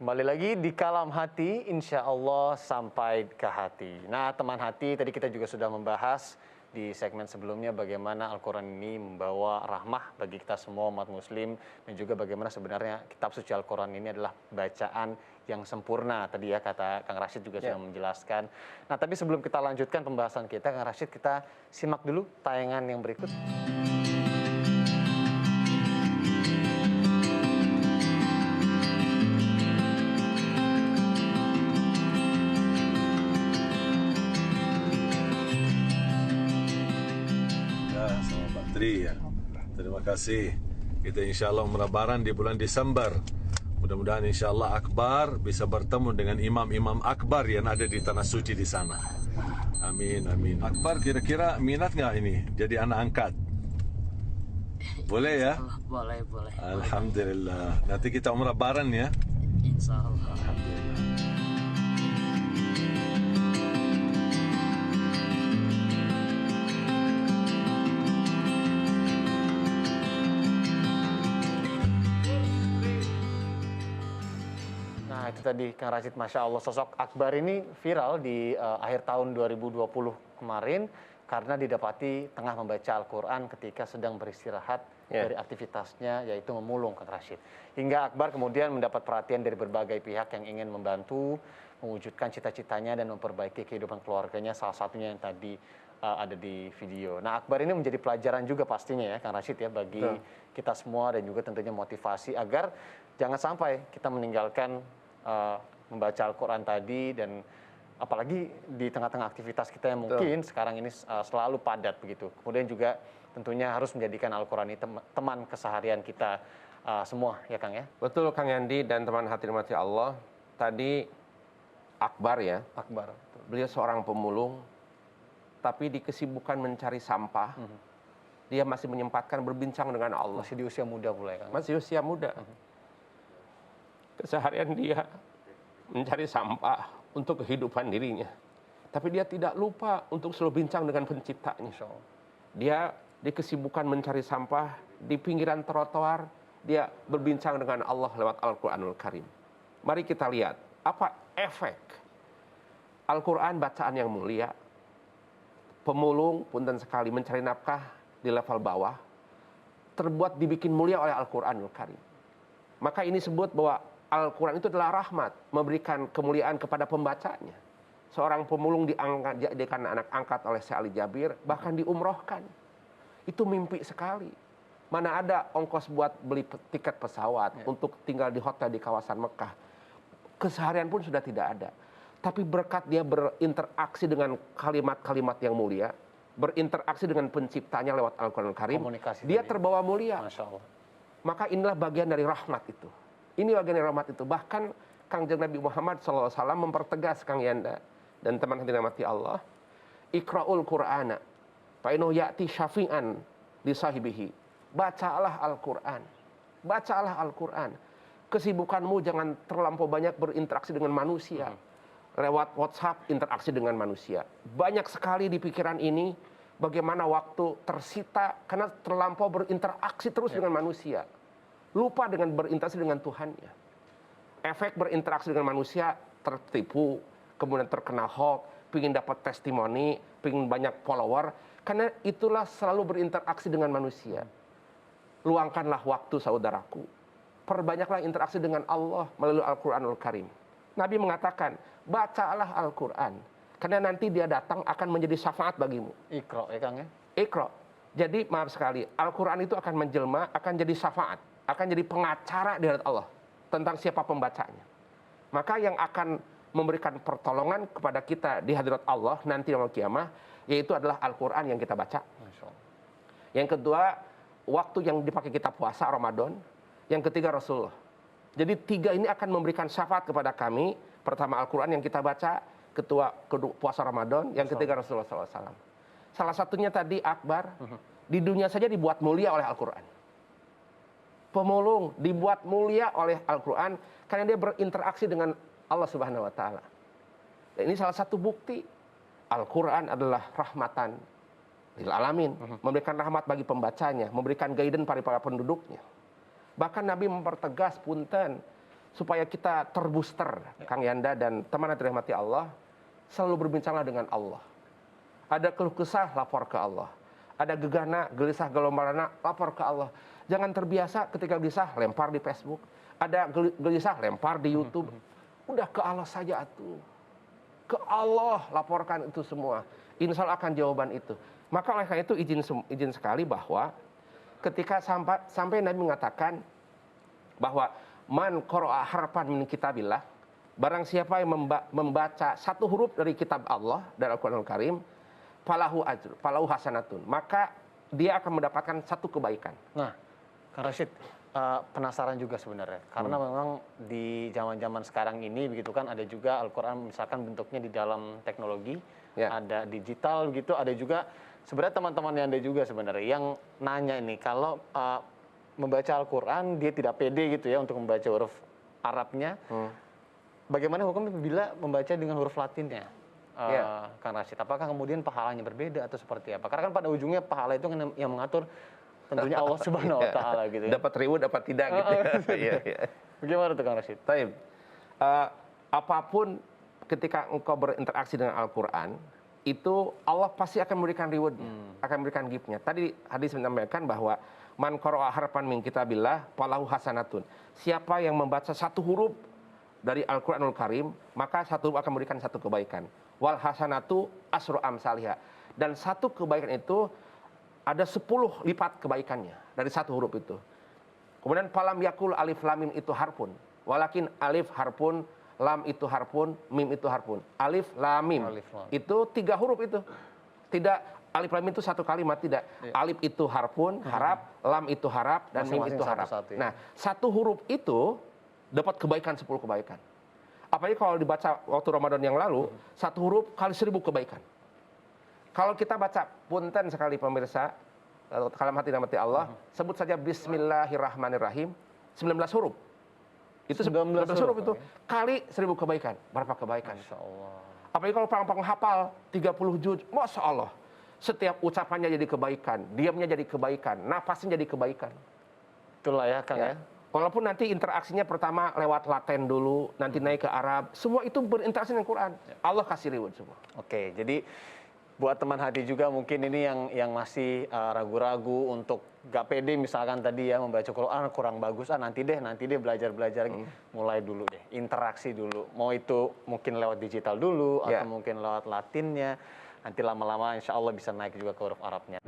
Kembali lagi di Kalam Hati, insya Allah sampai ke hati. Nah, teman hati, tadi kita juga sudah membahas di segmen sebelumnya bagaimana Al-Quran ini membawa rahmah bagi kita semua umat muslim, dan juga bagaimana sebenarnya kitab suci Al-Quran ini adalah bacaan yang sempurna. Tadi ya kata Kang Rashid juga sudah menjelaskan. Nah, tapi sebelum kita lanjutkan pembahasan kita, Kang Rashid, kita simak dulu tayangan yang berikut. Ya. Terima kasih. Kita insya Allah lebaran di bulan Desember. Mudah-mudahan insya Allah Akbar bisa bertemu dengan imam-imam Akbar yang ada di tanah suci di sana. Amin, amin. Akbar kira-kira minat nggak ini jadi anak angkat? Boleh ya? Boleh. Alhamdulillah. Nanti kita umrah bareng ya. Insya Allah. Alhamdulillah. Nah, itu tadi Kang Rashid, Masya Allah, sosok Akbar ini viral di akhir tahun 2020 kemarin karena didapati tengah membaca Al-Quran ketika sedang beristirahat dari aktivitasnya, yaitu memulung, Kang Rashid. Hingga Akbar kemudian mendapat perhatian dari berbagai pihak yang ingin membantu mewujudkan cita-citanya dan memperbaiki kehidupan keluarganya, salah satunya yang tadi ada di video. Nah, Akbar ini menjadi pelajaran juga pastinya ya, Kang Rashid ya, bagi kita semua, dan juga tentunya motivasi agar jangan sampai kita meninggalkan membaca Al-Quran tadi, dan apalagi di tengah-tengah aktivitas kita yang mungkin sekarang ini selalu padat begitu. Kemudian juga tentunya harus menjadikan Al-Quran ini teman keseharian kita semua ya Kang ya. Betul Kang Yandi dan teman hati mati Allah. Tadi Akbar ya. Akbar. Beliau seorang pemulung, tapi di kesibukan mencari sampah, dia masih menyempatkan berbincang dengan Allah. Masih di usia muda pula ya Kang. Masih usia muda. Keseharian dia mencari sampah untuk kehidupan dirinya. Tapi dia tidak lupa untuk selalu bincang dengan penciptanya. Dia di kesibukan mencari sampah, di pinggiran trotoar, dia berbincang dengan Allah lewat Al-Quranul Karim. Mari kita lihat, apa efek Al-Quran bacaan yang mulia. Pemulung punten sekali mencari nafkah di level bawah, terbuat dibikin mulia oleh Al-Quranul Karim. Maka ini sebut bahwa Al-Quran itu adalah rahmat, memberikan kemuliaan kepada pembacanya. Seorang pemulung dijadikan anak angkat oleh Syekh Ali Jabir, bahkan diumrohkan. Itu mimpi sekali. Mana ada ongkos buat beli tiket pesawat untuk tinggal di hotel di kawasan Mekah. Keseharian pun sudah tidak ada. Tapi berkat dia berinteraksi dengan kalimat-kalimat yang mulia, berinteraksi dengan penciptanya lewat Al-Quran Karim, dia terbawa mulia. Masya Allah. Maka inilah bagian dari rahmat itu. Ini bagian dari rahmat itu. Bahkan Kangjeng Nabi Muhammad SAW mempertegas, Kang Yanda dan teman hati mati Allah, Iqra'ul Qur'ana fa innahu ya'ti syafi'an li sahibihi. Bacalah Al-Quran. Bacalah Al-Quran. Kesibukanmu jangan terlampau banyak berinteraksi dengan manusia. Lewat WhatsApp interaksi dengan manusia. Banyak sekali di pikiran ini bagaimana waktu tersita karena terlampau berinteraksi terus dengan manusia. Lupa dengan berinteraksi dengan Tuhannya. Efek berinteraksi dengan manusia, tertipu, kemudian terkena hoax, pingin dapat testimoni, pingin banyak follower, karena itulah selalu berinteraksi dengan manusia. Luangkanlah waktu saudaraku. Perbanyaklah interaksi dengan Allah melalui Al-Quranul Karim. Nabi mengatakan, bacalah Al-Quran, karena nanti dia datang akan menjadi syafaat bagimu. Iqra ya Kang ya. Iqra. Jadi maaf sekali, Al-Quran itu akan menjelma, akan jadi syafaat, akan jadi pengacara di hadapan Allah tentang siapa pembacanya. Maka yang akan memberikan pertolongan kepada kita di hadirat Allah nanti di kiamah, yaitu adalah Al-Quran yang kita baca. Yang kedua, waktu yang dipakai kita puasa Ramadan. Yang ketiga Rasulullah. Jadi tiga ini akan memberikan syafaat kepada kami. Pertama Al-Quran yang kita baca, kedua puasa Ramadan, yang ketiga Rasulullah SAW. Salah satunya tadi Akbar, di dunia saja dibuat mulia oleh Al-Quran. Pemulung dibuat mulia oleh Al-Quran karena dia berinteraksi dengan Allah Subhanahu wa Ta'ala. Dan ini salah satu bukti Al-Quran adalah rahmatan lil alamin, memberikan rahmat bagi pembacanya, memberikan guidance pada para penduduknya. Bahkan Nabi mempertegas, punten, supaya kita terbooster, Kang Yanda dan teman yang dirahmati Allah, selalu berbincanglah dengan Allah. Ada keluh kesah, lapor ke Allah. Ada gegana, gelisah, gelombarana, lapor ke Allah. Jangan terbiasa ketika gelisah, lempar di Facebook. Ada gelisah, lempar di YouTube. Udah ke Allah saja atuh. Ke Allah laporkan itu semua. Insya Allah akan jawaban itu. Maka oleh karena itu izin sekali bahwa ketika sampai Nabi mengatakan bahwa man qara'a harfan min kitabillah, barang siapa yang membaca satu huruf dari kitab Allah dari Al-Qur'anul Karim, falahu hasanatun, maka dia akan mendapatkan satu kebaikan. Nah, Kang Rashid, penasaran juga sebenarnya, karena memang di zaman-zaman sekarang ini begitu kan, ada juga Al-Qur'an misalkan bentuknya di dalam teknologi, ada digital begitu, ada juga sebenarnya teman-teman yang ada juga sebenarnya yang nanya ini, kalau membaca Al-Qur'an dia tidak pede gitu ya untuk membaca huruf Arabnya, bagaimana hukumnya bila membaca dengan huruf Latinnya? Kang Rashid, apakah kemudian pahalanya berbeda atau seperti apa? Karena kan pada ujungnya pahala itu yang mengatur tentunya Allah Subhanahu wa taala gitu ya. Dapat reward, dapat tidak gitu. Bagaimana tuh Kang Rashid? Baik. Apapun ketika engkau berinteraksi dengan Al-Qur'an, itu Allah pasti akan memberikan reward-nya, akan memberikan gift-nya. Tadi hadis menyampaikan bahwa man qara'a harfan min kitabillah falahu hasanatun. Siapa yang membaca satu huruf dari Al-Qur'anul Karim, maka satu huruf akan memberikan satu kebaikan. Wal hasanatu asru amsalha. Dan satu kebaikan itu ada 10 lipat kebaikannya dari satu huruf itu. Kemudian falam yakul alif lam mim itu harfun, walakin alif harfun, lam itu harfun, mim itu harfun. Alif lam mim itu 3 huruf itu. Tidak alif lam itu satu kalimat, tidak. Alif itu harfun, harap, lam itu harap, dan mim itu harap. Nah, satu huruf itu dapat kebaikan 10 kebaikan. Apalagi kalau dibaca waktu Ramadan yang lalu, satu huruf kali 1000 kebaikan. Kalau kita baca punten sekali pemirsa, kalam hati dan mati Allah, sebut saja Bismillahirrahmanirrahim, 19 huruf. Itu 19 huruf itu kali 1000 kebaikan. Berapa kebaikan? Masya Allah. Apalagi kalau perang hafal 30 juz, Masya Allah. Setiap ucapannya jadi kebaikan, diamnya jadi kebaikan, nafasnya jadi kebaikan. Itulah ya Kang ya. Walaupun nanti interaksinya pertama lewat Latin dulu, nanti naik ke Arab, semua itu berinteraksi dengan Quran. Allah kasih reward semua. Oke, jadi buat teman hati juga mungkin ini yang masih ragu-ragu untuk gak pede misalkan tadi ya membaca Quran kurang bagus, nanti deh belajar mulai dulu deh, interaksi dulu. Mau itu mungkin lewat digital dulu atau mungkin lewat Latinnya, nanti lama-lama insya Allah bisa naik juga ke huruf Arabnya.